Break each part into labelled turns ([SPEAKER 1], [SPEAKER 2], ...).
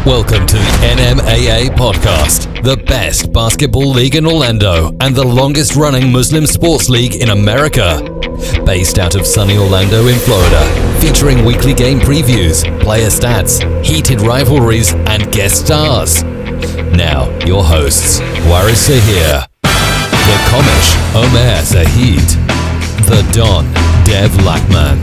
[SPEAKER 1] Welcome to the NMAA podcast, the best basketball league in Orlando and the longest running Muslim sports league in America. Based out of sunny Orlando in Florida, featuring weekly game previews, player stats, heated rivalries, and guest stars. Now, your hosts, Waaris Zaheer, the Commish, Zaheer, the Don, Dev Lackman.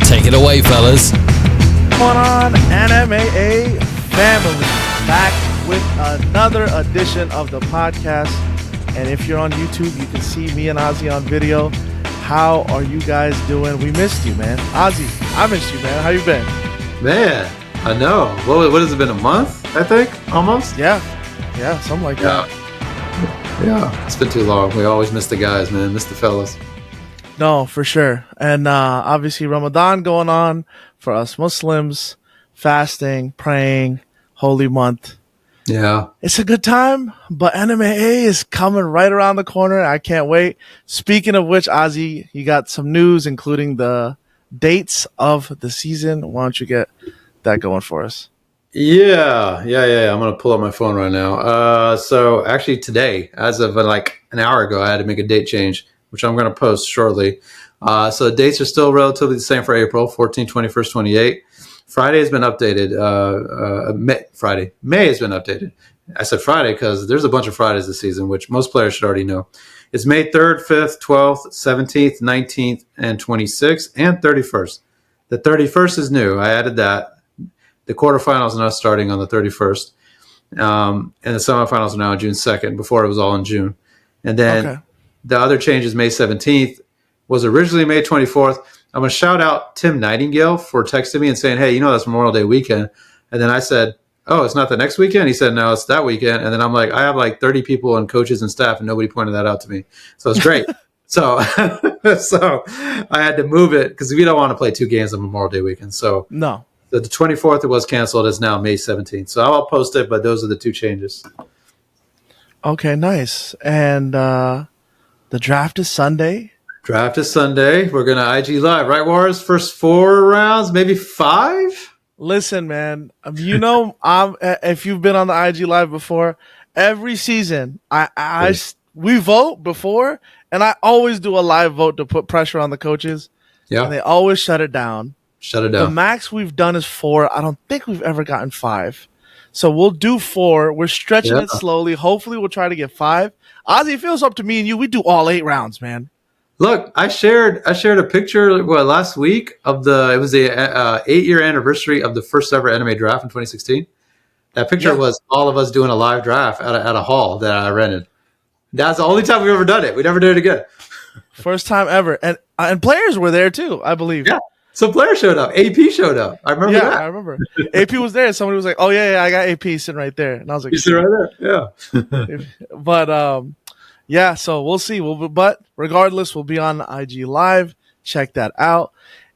[SPEAKER 1] Take it away, fellas.
[SPEAKER 2] What's going on, NMAA family? Back with another edition of the podcast. And if you're on YouTube, you can see me and Ozzy on video. How are you guys doing? We missed you, man. Ozzy, I missed you, man. How you been?
[SPEAKER 3] Man, I know. What has it been, a month, I think? Almost?
[SPEAKER 2] Yeah, something like that.
[SPEAKER 3] Yeah, it's been too long. We always miss the guys, man. Miss the fellas.
[SPEAKER 2] No, for sure. And obviously Ramadan going on for us Muslims, fasting, praying, holy month.
[SPEAKER 3] Yeah.
[SPEAKER 2] It's a good time, but NMAA is coming right around the corner. I can't wait. Speaking of which, Ozzy, you got some news, including the dates of the season. Why don't you get that going for us?
[SPEAKER 3] Yeah. I'm going to pull up my phone right now. So actually today, as of like an hour ago, I had to make a date change, which I'm going to post shortly. So the dates are still relatively the same for April, 14, 21st, 28. Friday has been updated. May has been updated. I said Friday because there's a bunch of Fridays this season, which most players should already know. It's May 3rd, 5th, 12th, 17th, 19th, and 26th, and 31st. The 31st is new. I added that. The quarterfinals are now starting on the 31st. And the semifinals are now on June 2nd. Before it was all in June. And then The other change is May 17th. Was originally May 24th. I'm going to shout out Tim Nightingale for texting me and saying, hey, that's Memorial Day weekend. And then I said, oh, it's not the next weekend? He said, no, it's that weekend. And then I'm like, I have like 30 people and coaches and staff, and nobody pointed that out to me. So it's great. so I had to move it because we don't want to play two games on Memorial Day weekend. So
[SPEAKER 2] No.
[SPEAKER 3] the 24th, it was canceled. It's now May 17th. So I'll post it, but those are the two changes.
[SPEAKER 2] Okay, nice. And the draft is Sunday.
[SPEAKER 3] Draft is Sunday. We're going to IG Live, right, Waaris? First 4 rounds, maybe 5?
[SPEAKER 2] Listen, man, if you've been on the IG Live before, every season we vote before, and I always do a live vote to put pressure on the coaches.
[SPEAKER 3] Yeah.
[SPEAKER 2] And they always shut it down. The max we've done is 4. I don't think we've ever gotten 5. So we'll do 4. We're stretching it slowly. Hopefully we'll try to get 5. Ozzy, it feels up to me and you. We do all 8 rounds, man.
[SPEAKER 3] Look, I shared a picture last week of it was the 8-year anniversary of the first ever NMAA draft in 2016. That picture was all of us doing a live draft at a hall that I rented. That's the only time we've ever done it. We never did it again.
[SPEAKER 2] First time ever, and players were there too, I believe.
[SPEAKER 3] Yeah, some players showed up. AP showed up. I remember that.
[SPEAKER 2] Yeah, I remember. AP was there. Somebody was like, "Oh yeah, I got AP sitting right there," and I was like,
[SPEAKER 3] "You sit right there." Yeah.
[SPEAKER 2] But yeah, so we'll see. But regardless, we'll be on IG Live. Check that out.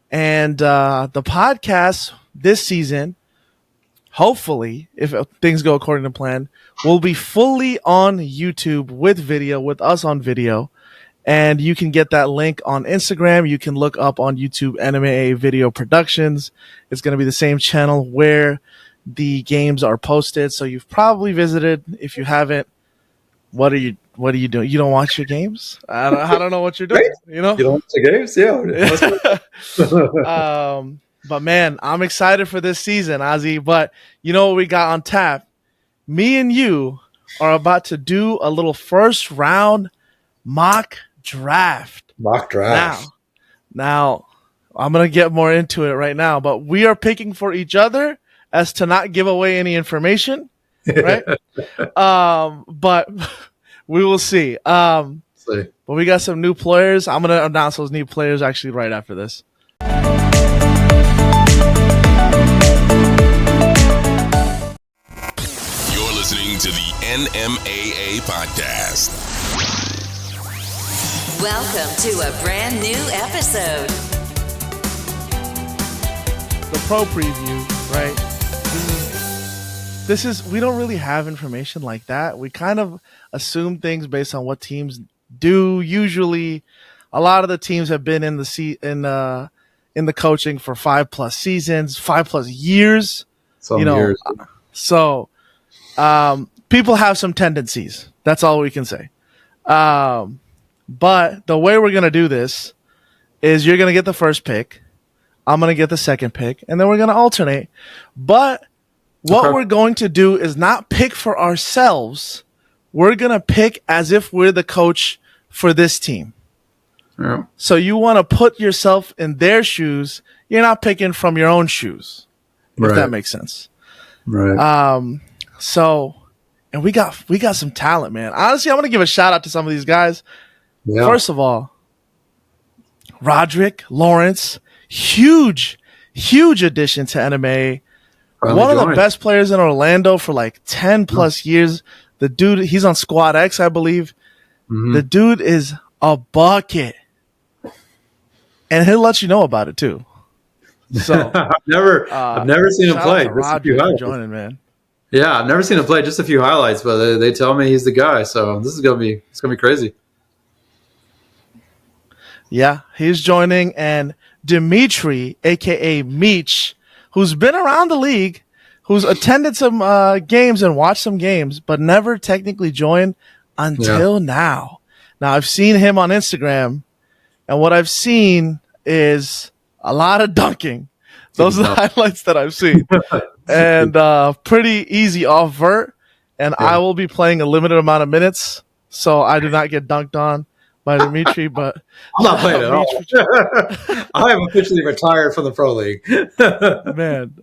[SPEAKER 2] And the podcast this season, hopefully, if things go according to plan, will be fully on YouTube with video, with us on video. And you can get that link on Instagram. You can look up on YouTube NMAA Video Productions. It's going to be the same channel where the games are posted. So you've probably visited. If you haven't, what are you doing? You don't watch your games? I don't know what you're doing.
[SPEAKER 3] You don't watch the games? Yeah.
[SPEAKER 2] But man, I'm excited for this season, Ozzy. But you know what we got on tap? Me and you are about to do a little first round mock draft. Now, I'm going to get more into it right now. But we are picking for each other as to not give away any information. Right? But we will see. But we got some new players. I'm going to announce those new players actually right after this.
[SPEAKER 1] You're listening to the NMAA podcast.
[SPEAKER 4] Welcome to a brand new episode.
[SPEAKER 2] The pro preview, right? We don't really have information like that. We kind of assume things based on what teams do. Usually, a lot of the teams have been in the coaching for 5+ seasons, 5+ years.
[SPEAKER 3] Years.
[SPEAKER 2] So people have some tendencies. That's all we can say. But the way we're going to do this is you're going to get the first pick. I'm going to get the second pick. And then we're going to alternate. But what we're going to do is not pick for ourselves. We're going to pick as if we're the coach for this team.
[SPEAKER 3] Yeah.
[SPEAKER 2] So you want to put yourself in their shoes. You're not picking from your own shoes, if that makes sense.
[SPEAKER 3] Right.
[SPEAKER 2] So, and we got some talent, man. Honestly, I'm going to give a shout out to some of these guys.
[SPEAKER 3] Yeah.
[SPEAKER 2] First of all, Roderick Lawrence, huge addition to NMAA. One of the best players in Orlando for like 10 plus years. The dude, he's on Squad X, I believe. Mm-hmm. The dude is a bucket. And he'll let you know about it too. So
[SPEAKER 3] I've never seen him play. Just a few highlights.
[SPEAKER 2] Joining, man.
[SPEAKER 3] Yeah, I've never seen him play. Just a few highlights, but they tell me he's the guy. So this is gonna be crazy.
[SPEAKER 2] Yeah, he's joining, and Dimitri, aka Meech, who's been around the league, who's attended some games and watched some games, but never technically joined until now. Now I've seen him on Instagram, and what I've seen is a lot of dunking. Those are the highlights that I've seen. And pretty easy off vert. And I will be playing a limited amount of minutes, so I do not get dunked on by Dimitri. But
[SPEAKER 3] I'm not playing at all. I am officially retired from the Pro League.
[SPEAKER 2] Man,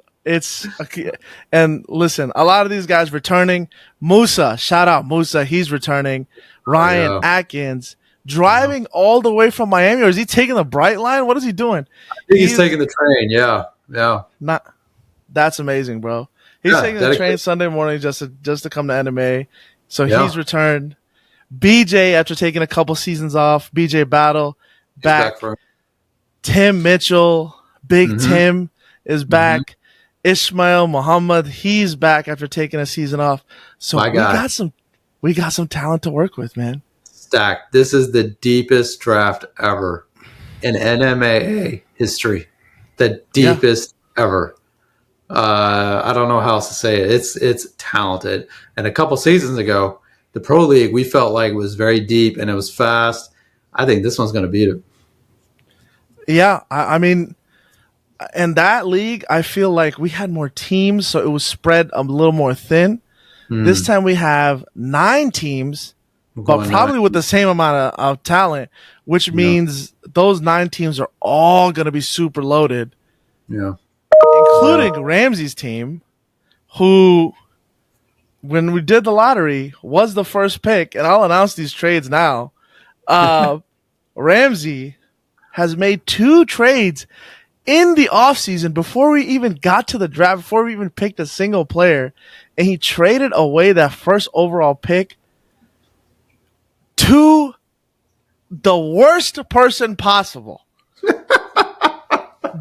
[SPEAKER 2] and listen, a lot of these guys returning. Musa, shout out Musa, he's returning. Ryan Atkins, driving all the way from Miami, or is he taking the Bright Line? What is he doing?
[SPEAKER 3] I think he's taking the train. Yeah.
[SPEAKER 2] That's amazing, bro. He's taking the train Sunday morning just to come to NMA. So he's returned. BJ, after taking a couple seasons off, BJ Battle back. Tim Mitchell, Big Tim is back. Ishmael Muhammad, he's back after taking a season off. So we got some talent to work with, man.
[SPEAKER 3] Stacked. This is the deepest draft ever in NMAA history. The deepest ever. I don't know how else to say it. It's talented. And a couple seasons ago, the Pro League we felt like was very deep and it was fast. I think this one's going to beat it.
[SPEAKER 2] Yeah, I mean, in that league, I feel like we had more teams, so it was spread a little more thin. This time we have 9 teams, but probably with the same amount of talent, which means those 9 teams are all going to be super loaded.
[SPEAKER 3] Yeah.
[SPEAKER 2] Including Ramsey's team, who, when we did the lottery, was the first pick, and I'll announce these trades now. Ramsey has made 2 trades in the offseason before we even got to the draft, before we even picked a single player, and he traded away that first overall pick to the worst person possible.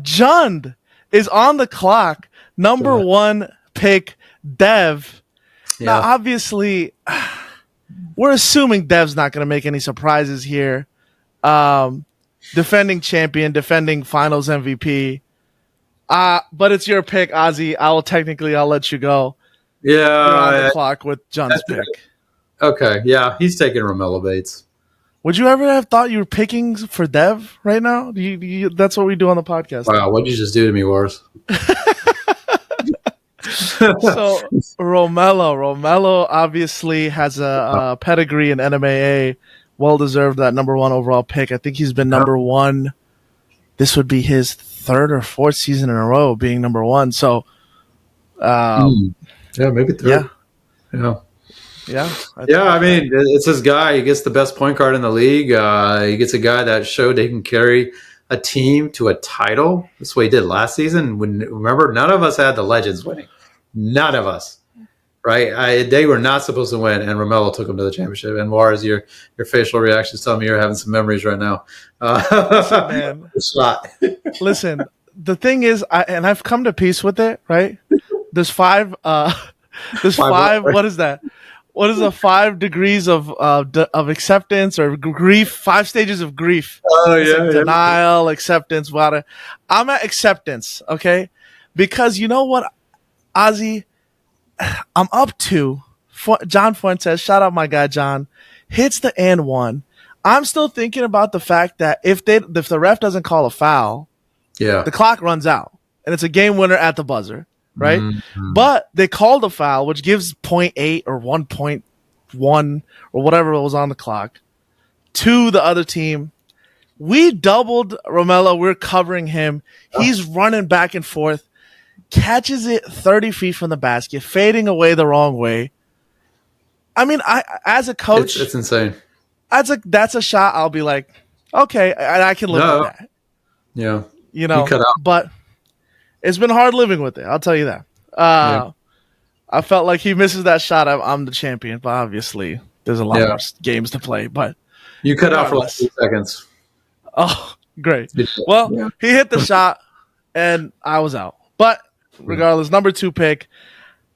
[SPEAKER 2] Jund is on the clock, number 1 pick, Dev. Yeah. Now, obviously, we're assuming Dev's not going to make any surprises here. Defending champion, defending finals MVP. But it's your pick, Ozzy. I'll let you go.
[SPEAKER 3] Yeah.
[SPEAKER 2] You're on the clock with Jund's pick.
[SPEAKER 3] Okay, yeah. He's taking Romello Bates.
[SPEAKER 2] Would you ever have thought you were picking for Dev right now? That's what we do on the podcast.
[SPEAKER 3] Wow, what'd you just do to me, Waaris?
[SPEAKER 2] So Romello obviously has a pedigree in NMAA. Well deserved that number 1 overall pick. I think he's been number 1. This would be his 3rd or 4th season in a row being number 1. So,
[SPEAKER 3] yeah, maybe 3rd.
[SPEAKER 2] Yeah.
[SPEAKER 3] I mean, it's this guy. He gets the best point guard in the league. He gets a guy that showed they can carry a team to a title. That's what he did last season. Remember, none of us had the Legends winning. None of us. Right? They were not supposed to win, and Romello took them to the championship. And Waaris, your facial reactions tell me you're having some memories right now.
[SPEAKER 2] Listen, man. Listen, the thing is, I've come to peace with it, right? There's 5 what is that? What is the 5 degrees of acceptance or grief? 5 stages of grief.
[SPEAKER 3] Oh, yeah.
[SPEAKER 2] Denial, acceptance, water. I'm at acceptance, okay? Because you know what, Ozzy? I'm up 2. John Fuentes, shout out my guy John, hits the and 1. I'm still thinking about the fact that if the ref doesn't call a foul, the clock runs out and it's a game winner at the buzzer, right?
[SPEAKER 3] Mm-hmm.
[SPEAKER 2] But they called a foul, which gives 0.8 or 1.1 or whatever was on the clock to the other team. We doubled Romello. We're covering him. He's running back and forth, catches it 30 feet from the basket, fading away the wrong way. I mean, as a coach,
[SPEAKER 3] it's insane.
[SPEAKER 2] That's a shot. I'll be like, okay, I can live with that.
[SPEAKER 3] Yeah,
[SPEAKER 2] cut out. But it's been hard living with it. I'll tell you that. I felt like he misses that shot. I'm the champion, but obviously there's a lot more games to play. But
[SPEAKER 3] you cut out for like 2 seconds.
[SPEAKER 2] Oh, great. Well, he hit the shot, and I was out. But regardless, number 2 pick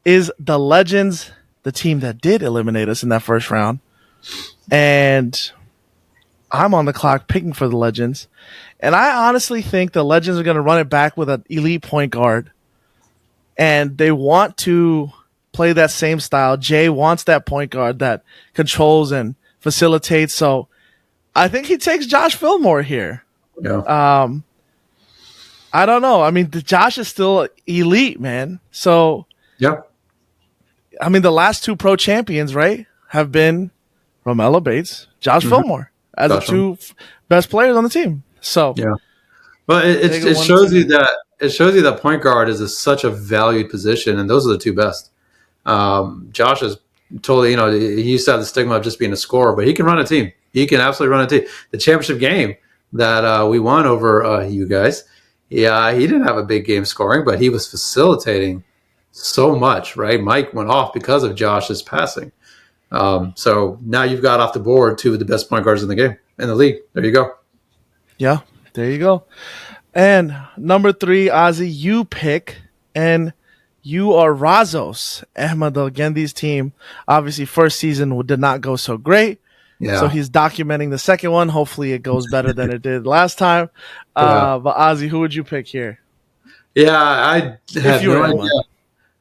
[SPEAKER 2] is the Legends, the team that did eliminate us in that first round. And I'm on the clock picking for the Legends. And I honestly think the Legends are going to run it back with an elite point guard. And they want to play that same style. Jay wants that point guard that controls and facilitates. So I think he takes Josh Fillmore here.
[SPEAKER 3] Yeah.
[SPEAKER 2] I don't know. I mean, Josh is still elite, man. So, I mean, the last 2 pro champions, right, have been Romello Bates, Josh Fillmore as the 2 best players on the team. So,
[SPEAKER 3] well, it shows you that point guard is such a valued position, and those are the 2 best. Josh is totally, he used to have the stigma of just being a scorer, but he can run a team. He can absolutely run a team. The championship game that we won over you guys, he didn't have a big game scoring, but he was facilitating so much, right? Mike went off because of Josh's passing. So now you've got off the board 2 of the best point guards in the league. There you go.
[SPEAKER 2] Yeah, there you go. And number 3, Ozzy, you pick, and you are Razos Ahmadalgendi's team. Obviously, first season did not go so great. Yeah. So he's documenting the second one. Hopefully it goes better than it did last time. But Ozzy, who would you pick here?
[SPEAKER 3] Yeah, I have no idea.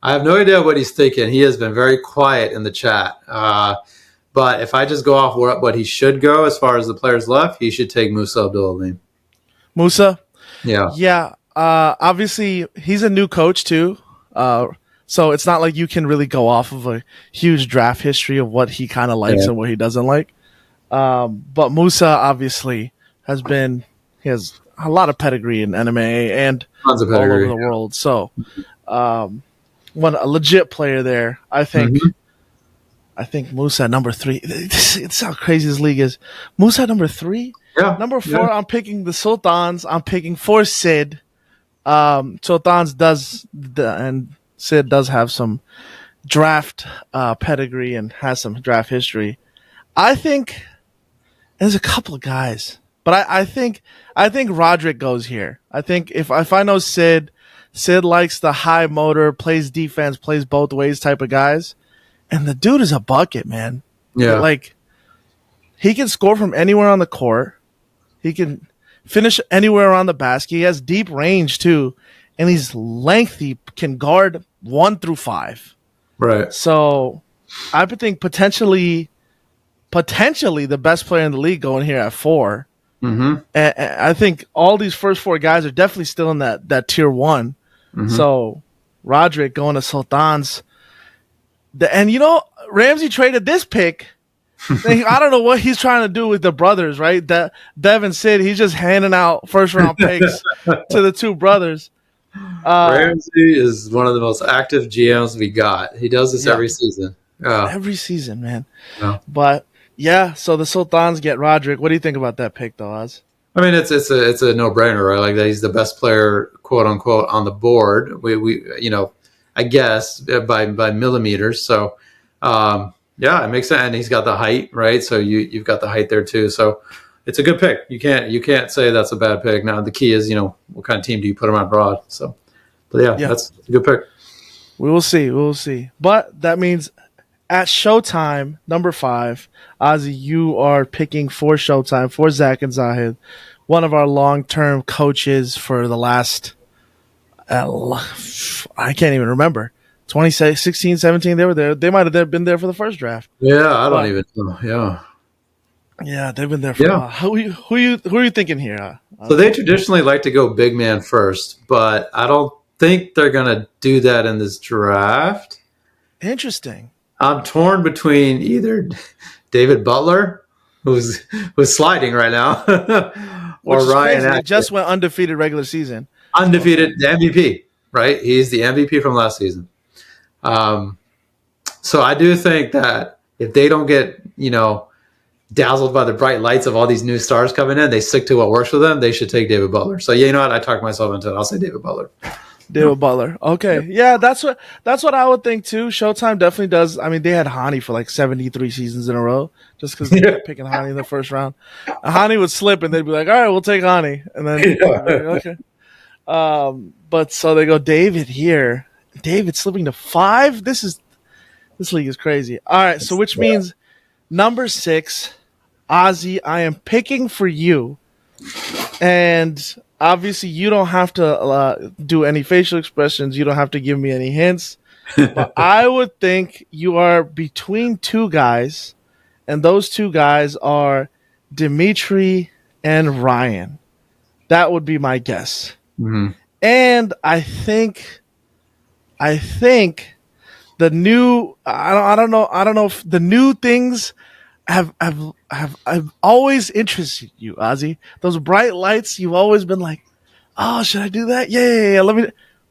[SPEAKER 3] I have no idea what he's thinking. He has been very quiet in the chat. But if I just go off what he should go as far as the players left, he should take Musa Abdul-Alim.
[SPEAKER 2] Musa?
[SPEAKER 3] Yeah.
[SPEAKER 2] Yeah. Obviously, he's a new coach too. So it's not like you can really go off of a huge draft history of what he kind of likes and what he doesn't like. But Musa obviously he has a lot of pedigree in NMAA and all over the world. So, a legit player there. I think Musa at number 3. It's how crazy this league is. Musa at number 3.
[SPEAKER 3] Yeah.
[SPEAKER 2] Number 4. I'm picking the Sultans. I'm picking for Sid. Sultans and Sid does have some draft pedigree and has some draft history. I think there's a couple of guys, but I think Roderick goes here. I think if I know Sid likes the high motor, plays defense, plays both ways type of guys, and the dude is a bucket, man.
[SPEAKER 3] Yeah,
[SPEAKER 2] like he can score from anywhere on the court. He can finish anywhere around the basket. He has deep range too, and he's lengthy. Can guard 1 through 5.
[SPEAKER 3] Right.
[SPEAKER 2] So I would think potentially the best player in the league going here at 4.
[SPEAKER 3] Mm-hmm.
[SPEAKER 2] And I think all these first 4 guys are definitely still in that tier 1. Mm-hmm. So Roderick going to Sultans. And Ramsey traded this pick. I don't know what he's trying to do with the brothers, right? That Devin Sid, he's just handing out first round picks to the 2 brothers.
[SPEAKER 3] Ramsey is one of the most active GMs we got. He does this every season.
[SPEAKER 2] Every season, man.
[SPEAKER 3] Yeah.
[SPEAKER 2] But so the Sultans get Roderick. What do you think about that pick, though, Oz?
[SPEAKER 3] I mean, it's a no brainer, right? Like that, he's the best player, quote unquote, on the board. We I guess by millimeters. So, it makes sense. And he's got the height, right? So you've got the height there too. So it's a good pick. You can't say that's a bad pick. Now the key is what kind of team do you put him on broad? So, but that's a good pick.
[SPEAKER 2] We will see. But that means at Showtime, number 5, Ozzy, you are picking for Showtime for Zach and Zaheer, one of our long-term coaches for the last, I can't even remember, 2016, 17, they were there. They might have been there for the first draft.
[SPEAKER 3] Yeah, I don't even know. Yeah.
[SPEAKER 2] Yeah, they've been there for a while. Who are you thinking here?
[SPEAKER 3] So they traditionally like to go big man first, but I don't think they're going to do that in this draft.
[SPEAKER 2] Interesting.
[SPEAKER 3] I'm torn between either David Butler, who's sliding right now, or Ryan Atkins.
[SPEAKER 2] He just went undefeated regular season.
[SPEAKER 3] Undefeated, the MVP, right? He's the MVP from last season. So I do think that if they don't get, dazzled by the bright lights of all these new stars coming in, they stick to what works for them, they should take David Butler. So you know what? I talked myself into it. I'll say David Butler.
[SPEAKER 2] Butler. Okay. Yep. Yeah, that's what I would think too. Showtime definitely does. I mean, they had Hani for like 73 seasons in a row just because they kept picking Hani in the first round. Hani would slip and they'd be like, all right, we'll take Hani. And then, okay. But so they go David here. David slipping to 5. This league is crazy. All right. So which means number 6, Ozzy, I am picking for you. And obviously, you don't have to do any facial expressions. You don't have to give me any hints. But I would think you are between 2 guys, and those 2 guys are Dimitri and Ryan. That would be my guess.
[SPEAKER 3] Mm-hmm.
[SPEAKER 2] And I think the new I don't know if the new things have always interested you, Ozzy. Those bright lights, you've always been like, oh, should I do that? Yeah. Let me.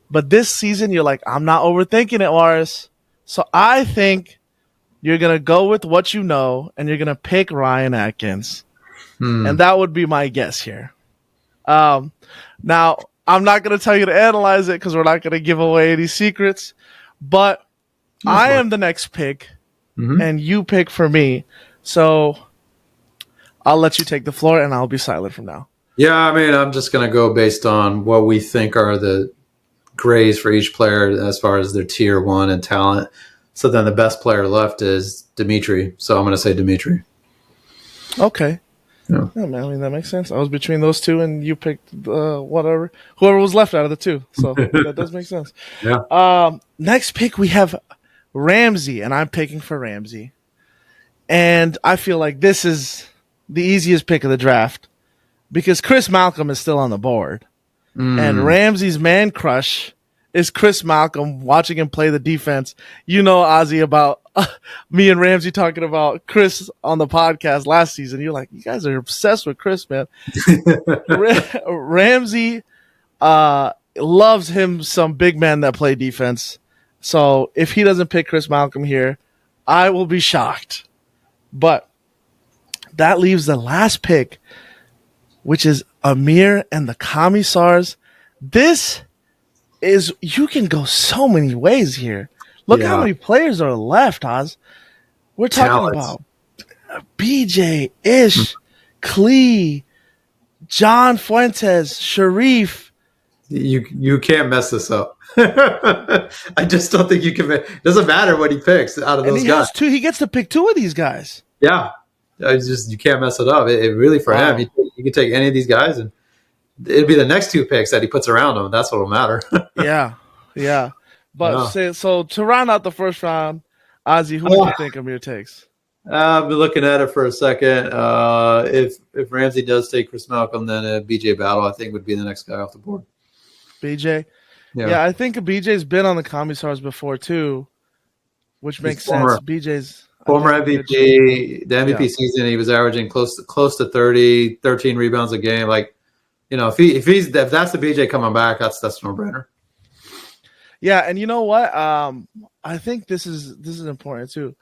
[SPEAKER 2] But this season, you're like, I'm not overthinking it, Waaris. So I think you're gonna go with what you know, and you're gonna pick Ryan Atkins, and that would be my guess here. Now I'm not gonna tell you to analyze it because we're not gonna give away any secrets, but I am the next pick, and you pick for me. So I'll let you take the floor, and I'll be silent from now.
[SPEAKER 3] Yeah, I mean, I'm just going to go based on what we think are the grades for each player as far as their tier 1 and talent. So then the best player left is Dimitri. So I'm going to say Dimitri.
[SPEAKER 2] Okay. Yeah, I mean, that makes sense. I was between those 2, and you picked whoever was left out of the 2. So that does make sense.
[SPEAKER 3] Yeah.
[SPEAKER 2] Next pick, we have Ramsey, and I'm picking for Ramsey. And I feel like this is the easiest pick of the draft because Chris Malcolm is still on the board. And Ramsey's man crush is Chris Malcolm, watching him play the defense. You know, Ozzy, about me and Ramsey talking about Chris on the podcast last season. You're like, you guys are obsessed with Chris, man. Ramsey loves him some big men that play defense. So if he doesn't pick Chris Malcolm here, I will be shocked. But that leaves the last pick, which is Amir and the Commissars. This is, you can go so many ways here. Look how many players are left, Oz. We're talking about BJ, Ish, Klee, John Fuentes, Sharif.
[SPEAKER 3] You can't mess this up. I just don't think you can. It doesn't matter what he picks out of those guys.
[SPEAKER 2] He gets to pick 2 of these guys.
[SPEAKER 3] Yeah, you can't mess it up. It really for him, you can take any of these guys, and it'd be the next 2 picks that he puts around him. That's what'll matter.
[SPEAKER 2] Yeah. But so to round out the first round, Ozzy, who do you think Amir takes?
[SPEAKER 3] I've been looking at it for a second. If Ramsey does take Chris Malcolm, then BJ Battle, I think, would be the next guy off the board.
[SPEAKER 2] BJ? Yeah, I think BJ's been on the Commissars before, too, which makes sense. BJ's
[SPEAKER 3] former MVP. The MVP season, he was averaging close to 30, 13 rebounds a game. Like, if that's the BJ coming back, that's a no-brainer.
[SPEAKER 2] Yeah, and you know what? I think this is important, too.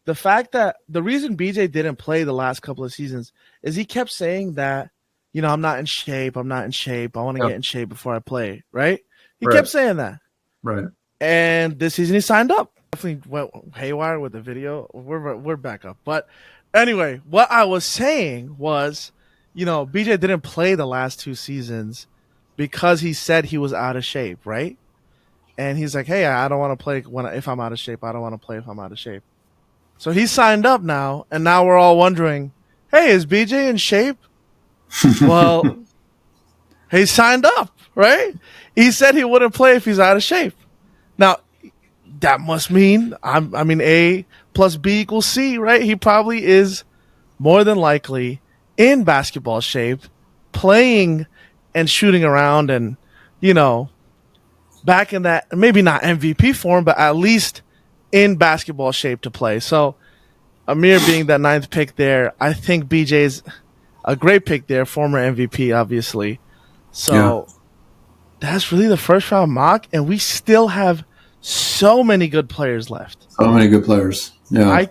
[SPEAKER 2] The fact that the reason BJ didn't play the last couple of seasons is he kept saying that, I'm not in shape. I want to get in shape before I play, right? He kept saying that.
[SPEAKER 3] Right.
[SPEAKER 2] And this season he signed up. Definitely went haywire with the video. We're back up. But anyway, what I was saying was, BJ didn't play the last 2 seasons because he said he was out of shape, right? And he's like, hey, I don't want to play if I'm out of shape. I don't want to play if I'm out of shape. So he signed up now, and now we're all wondering, hey, is BJ in shape? Well, he signed up, right? He said he wouldn't play if he's out of shape. Now, that must mean A plus B equals C, right? He probably is more than likely in basketball shape, playing and shooting around, and back in that, maybe not MVP form, but at least in basketball shape to play. So Amir being that 9th pick there, I think BJ's a great pick there, former MVP, obviously. So that's really the first round mock, and we still have so many good players left.
[SPEAKER 3] So many good players. Yeah.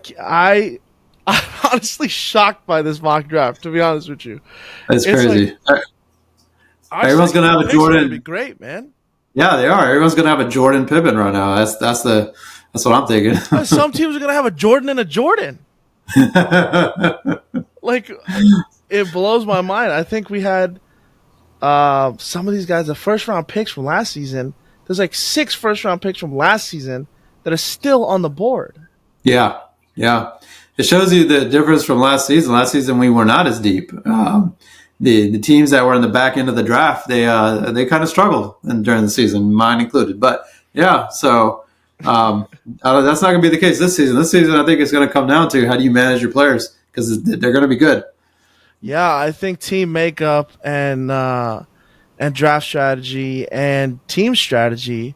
[SPEAKER 2] I'm honestly shocked by this mock draft, to be honest with you.
[SPEAKER 3] It's crazy. Everyone's going to have a Jordan.
[SPEAKER 2] It'd be great, man.
[SPEAKER 3] Yeah, they are. Everyone's going to have a Jordan Pippen right now. That's what I'm thinking.
[SPEAKER 2] Some teams are going to have a Jordan and a Jordan. Like, it blows my mind. I think we had some of these guys, the first-round picks from last season. There's like 6 first-round picks from last season that are still on the board. Yeah.
[SPEAKER 3] It shows you the difference from last season. Last season, we were not as deep. The teams that were in the back end of the draft, they kind of struggled during the season, mine included. But yeah, so that's not going to be the case this season. This season, I think it's going to come down to how do you manage your players, because they're going to be good.
[SPEAKER 2] Yeah, I think team makeup and draft strategy and team strategy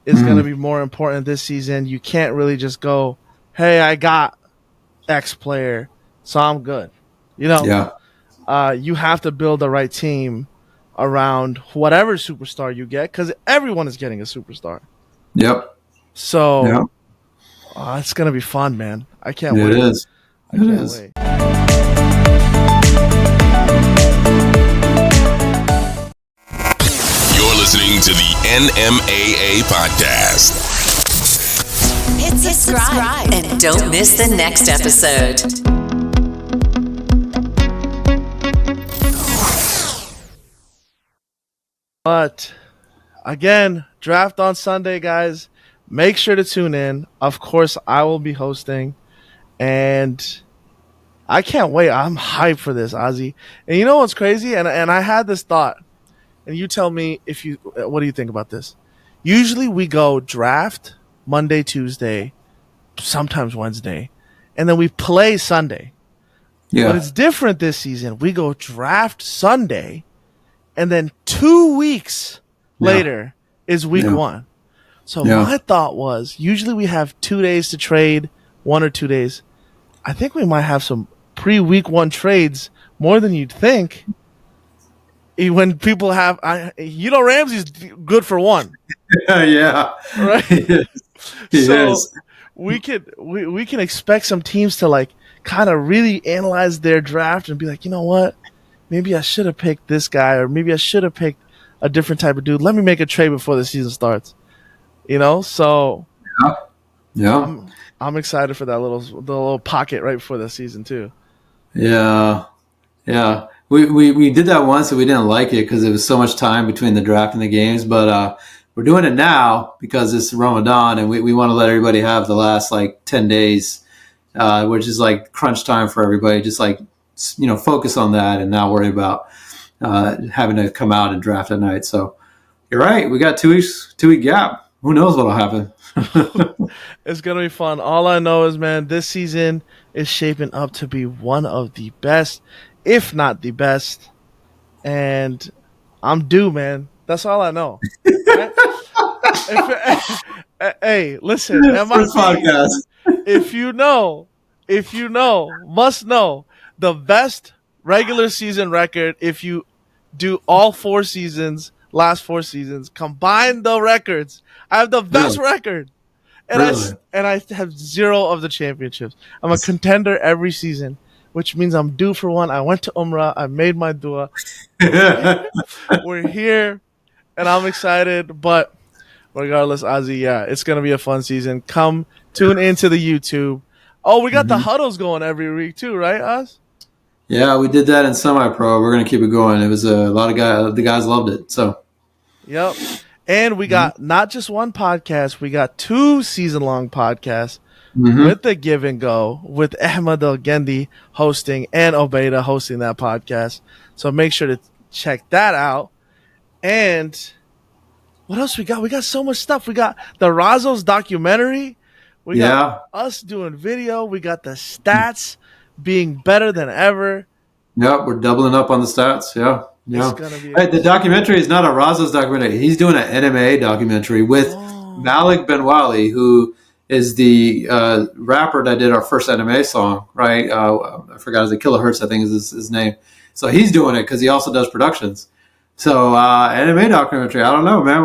[SPEAKER 2] is going to be more important this season. You can't really just go, hey, I got X player, so I'm good. You have to build the right team around whatever superstar you get, because everyone is getting a superstar.
[SPEAKER 3] Yep.
[SPEAKER 2] So it's going to be fun, man. I can't wait.
[SPEAKER 3] It is.
[SPEAKER 2] I can't wait.
[SPEAKER 5] You're listening to the NMAA podcast.
[SPEAKER 4] Hit subscribe and don't miss the next episode.
[SPEAKER 2] But again, draft on Sunday, guys. Make sure to tune in. Of course, I will be hosting, and I can't wait. I'm hyped for this, Ozzy. And you know what's crazy? And I had this thought, and you tell me what do you think about this? Usually we go draft Monday, Tuesday, sometimes Wednesday, and then we play Sunday. Yeah. But it's different this season. We go draft Sunday, and then 2 weeks later is week 1. So my thought was, usually we have 2 days to trade, 1 or 2 days. I think we might have some pre-week 1 trades more than you'd think. When people have, Ramsey's good for 1.
[SPEAKER 3] Yeah.
[SPEAKER 2] Right?
[SPEAKER 3] He is.
[SPEAKER 2] We can expect some teams to like kind of really analyze their draft and be like, you know what? Maybe I should have picked this guy, or maybe I should have picked a different type of dude. Let me make a trade before the season starts. So I'm excited for that little pocket right before the season too.
[SPEAKER 3] Yeah. We did that once and we didn't like it because it was so much time between the draft and the games. But we're doing it now because it's Ramadan and we want to let everybody have the last 10 days, which is like crunch time for everybody. Just focus on that and not worry about having to come out and draft at night. So you're right. We got 2-week gap. Who knows what'll happen?
[SPEAKER 2] It's going to be fun. All I know is, man, this season is shaping up to be one of the best, if not the best. And I'm due, man. That's all I know. Right? Hey, listen. If you know, must know the best regular season record, if you do all 4 seasons, last 4 seasons, combine the records, I have the best record. And I have 0 of the championships. I'm a contender every season, which means I'm due for one. I went to Umrah. I made my dua. We're here, and I'm excited. But regardless, Ozzy, it's going to be a fun season. Come tune into the YouTube. Oh, we got the huddles going every week too, right, Oz?
[SPEAKER 3] Yeah, we did that in semi-pro. We're going to keep it going. It was a lot of guys. The guys loved it. So.
[SPEAKER 2] Yep. And we got not just one podcast, we got 2 season-long podcasts with the Give and Go, with Ahmed El-Gendi hosting and Obeida hosting that podcast. So make sure to check that out. And What else we got? We got so much stuff. We got the Razos documentary. We got us doing video. We got the stats being better than ever.
[SPEAKER 3] Yep, we're doubling up on the stats. Yeah.
[SPEAKER 2] It's gonna be
[SPEAKER 3] the documentary is not a Razos documentary. He's doing an NMAA documentary with Malik Benwali, who is the rapper that did our first NMAA song, right? I forgot his Kilohertz, I think is his name. So he's doing it because he also does productions. So NMAA documentary, I don't know, man.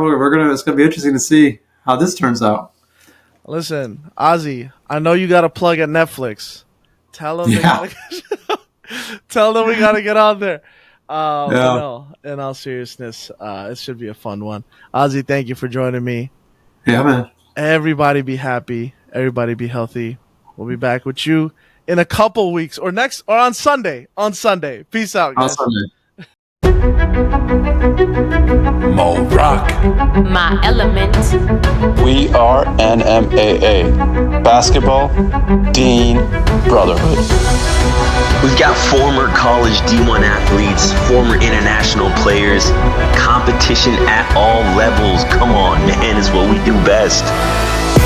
[SPEAKER 3] It's gonna be interesting to see how this turns out.
[SPEAKER 2] Listen, Ozzy, I know you got a plug at Netflix. Tell them, tell them we gotta get on there. No, in all seriousness, it should be a fun one. Ozzy, thank you for joining me.
[SPEAKER 3] Yeah, man.
[SPEAKER 2] Everybody be happy. Everybody be healthy. We'll be back with you in a couple weeks or on Sunday. On Sunday. Peace out, guys.
[SPEAKER 3] On Sunday.
[SPEAKER 6] Mo Rock.
[SPEAKER 4] My element.
[SPEAKER 7] We are NMAA, Basketball Dean Brotherhood.
[SPEAKER 8] We've got former college D1 athletes, former international players, competition at all levels. Come on, man, it's what we do best.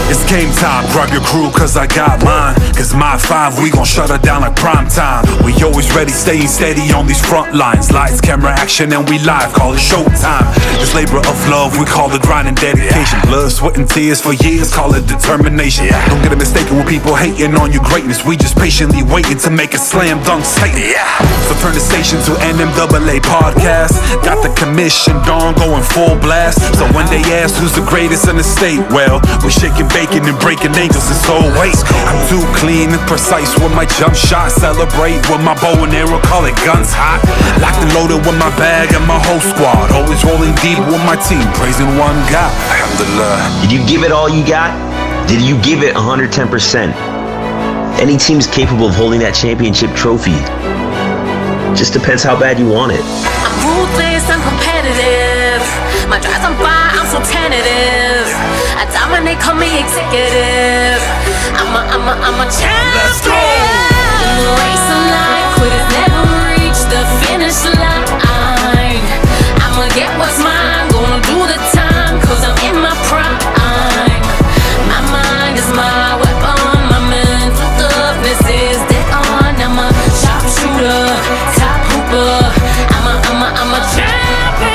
[SPEAKER 6] It's game time, grab your crew cause I got mine. Cause my 5, we gon' shut her down like prime time. We always ready, staying steady on these front lines. Lights, camera, action, and we live, call it showtime. This labor of love, we call it grind and dedication. Blood, sweat, and tears for years, call it determination. Don't get it mistaken with people hating on your greatness. We just patiently waiting to make a slam dunk statement. So turn the station to NMAA podcast. Got the Commish and Dawn going full blast. So when they ask who's the greatest in the state, well, we shaking bacon and breaking ankles and so wait. I'm too clean and precise with my jump shot. Celebrate with my bow and arrow, call it guns hot. Locked and loaded with my bag and my whole squad. Always rolling deep with my team, praising one God. Alhamdulillah.
[SPEAKER 8] Did you give it all you got? Did you give it 110%? Any team's capable of holding that championship trophy. Just depends how bad you want it.
[SPEAKER 9] I'm ruthless, I'm competitive. My drive's on fire, I'm so tentative. I dominate, call me executive. I'm a champion.
[SPEAKER 6] Let's go.
[SPEAKER 9] In the race of life, quitters never reach the finish line. I'ma get what's mine, gonna do the time, cause I'm in my prime. My mind is my weapon, my mental toughness is dead on. I'm a sharpshooter, top hooper. I'm a champion.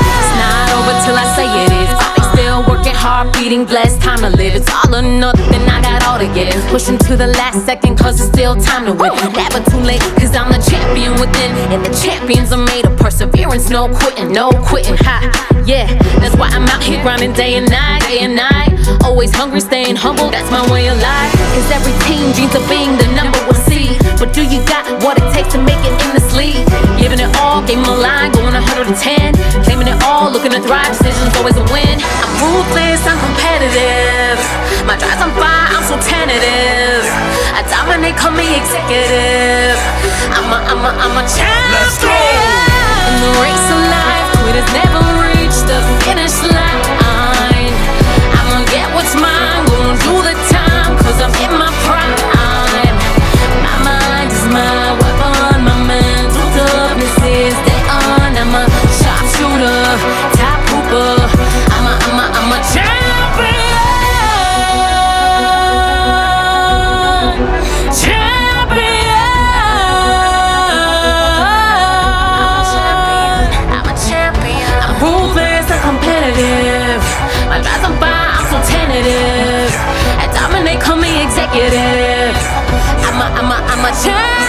[SPEAKER 9] It's not over till I say it is. Body still working hard, beating blessed, time to live. It's all or nothing, I got all to give. Pushing to the last second, cause it's still time to win. Never too late, cause I'm the champion within. And the champions are made of perseverance, no quitting, ha. Yeah, that's why I'm out here grinding day and night. Always hungry, staying humble, that's my way of life. Cause every team dreams of being the number one seed. But do you got what it takes to make it in this league? Giving it all, game a line, going 110. Claiming it all, looking to thrive, decisions always a win. I'm ruthless, I'm competitive. My drive's on fire, I'm so tentative. I dominate, call me executive. I'm a champion.
[SPEAKER 6] Let's go.
[SPEAKER 9] In the race of life, quitters never reach the finish line. I'ma get what's mine, gonna do the time, cause I'm in my prime. My mind is my weapon, my mental toughness is dead on. I'm a sharpshooter, top hooper. I'm a champion. I'm a champion. I'm ruthless and competitive. My drive's on fire, I'm so tentative. I dominate, call me executive. I'm a champion.